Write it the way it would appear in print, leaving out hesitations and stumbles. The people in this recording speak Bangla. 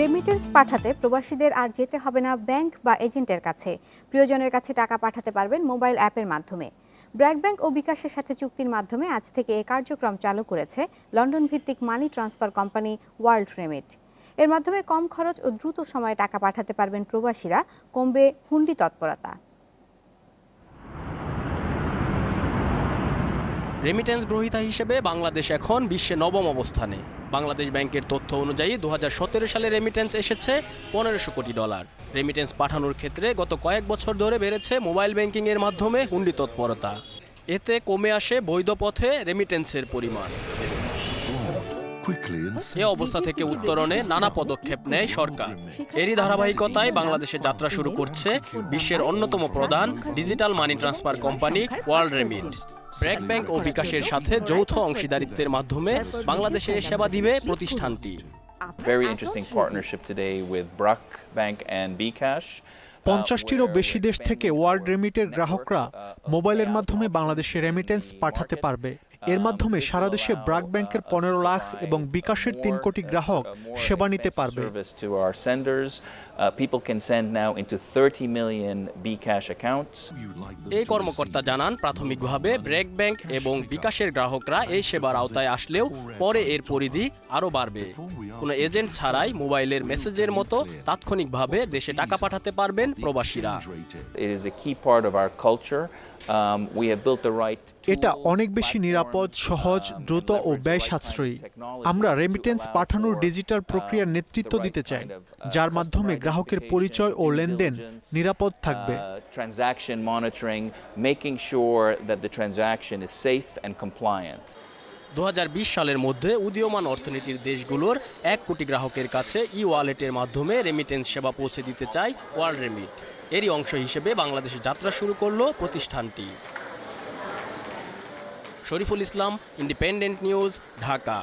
রেমিটেন্স পাঠাতে প্রবাসীদের আর যেতে হবে না ব্যাংক বা এজেন্টের কাছে। প্রিয়জনের কাছে টাকা পাঠাতে পারবেন মোবাইল অ্যাপের মাধ্যমে। ব্র্যাক ব্যাংক ও বিকাশের সাথে চুক্তির মাধ্যমে আজ থেকে এই কার্যক্রম চালু করেছে লন্ডন ভিত্তিক মানি ট্রান্সফার কোম্পানি ওয়ার্ল্ড রেমিট। এর মাধ্যমে কম খরচ ও দ্রুত সময়ে টাকা পাঠাতে পারবেন প্রবাসীরা, কমবে হুন্ডি তৎপরতা। রেমিটেন্স গ্রহীতা হিসেবে বাংলাদেশ এখন বিশ্বে নবম অবস্থানে। বাংলাদেশ ব্যাংকের তথ্য অনুযায়ী 2017 সালে রেমিটেন্স এসেছে $1500 কোটি। রেমিটেন্স পাঠানোর ক্ষেত্রে গত কয়েক বছর ধরে বেড়েছে মোবাইল ব্যাংকিংয়ের মাধ্যমে হুন্ডি তৎপরতা। এতে কমে আসে বৈধ পথে রেমিটেন্সের পরিমাণ। এ অবস্থা থেকে উত্তরণে নানা পদক্ষেপ নেয় সরকার। এরই ধারাবাহিকতায় বাংলাদেশে যাত্রা শুরু করছে বিশ্বের অন্যতম প্রধান digital money transfer company WorldRemit. BRAC bank ও বিকাশের সাথে যৌথ অংশীদারিত্বের মাধ্যমে বাংলাদেশে সেবা দিবে প্রতিষ্ঠানটি। Very interesting partnership today with BRAC Bank and Bcash. 50টিরও বেশি দেশ থেকে ওয়ার্ল্ড রেমিটের গ্রাহকরা মোবাইলের মাধ্যমে বাংলাদেশে রেমিটেন্স পাঠাতে পারবে। এর মাধ্যমে সারা দেশে ব্র্যাক ব্যাংকের 15 লাখ এবং বিকাশের 3 কোটি গ্রাহক সেবা নিতে পারবে। People can send now into 30 million Bcash accounts. এই কর্মকর্তা জানান, প্রাথমিকভাবে ব্র্যাক ব্যাংক এবং বিকাশের গ্রাহকরা এই সেবার আওতায় আসলেও পরে এর পরিধি আরও বাড়বে। কোনো এজেন্ট ছাড়াই মোবাইলের মেসেজের মতো তাৎক্ষণিকভাবে দেশে টাকা পাঠাতে পারবেন প্রবাসীরা। It is a key part of our culture. We have built the right. এটা অনেক বেশি নিরাপদ, সহজ, দ্রুত ও ব্যয় সাশ্রয়ী। আমরা রেমিটেন্স পাঠানোর ডিজিটাল প্রক্রিয়ার নেতৃত্ব দিতে চাই, যার মাধ্যমে গ্রাহকের পরিচয় ও লেনদেন নিরাপদ থাকবে। Transaction monitoring, making sure that the transaction is safe and compliant. 2020 সালের মধ্যে উদীয়মান অর্থনীতির দেশগুলোর 1 কোটি গ্রাহকের কাছে ই-ওয়ালেটের মাধ্যমে রেমিটেন্স সেবা পৌঁছে দিতে চায় ওয়ার্ল্ড রেমিট। এরই অংশ হিসেবে বাংলাদেশে যাত্রা শুরু করলো প্রতিষ্ঠানটি। Shariful Islam, independent news, Dhaka.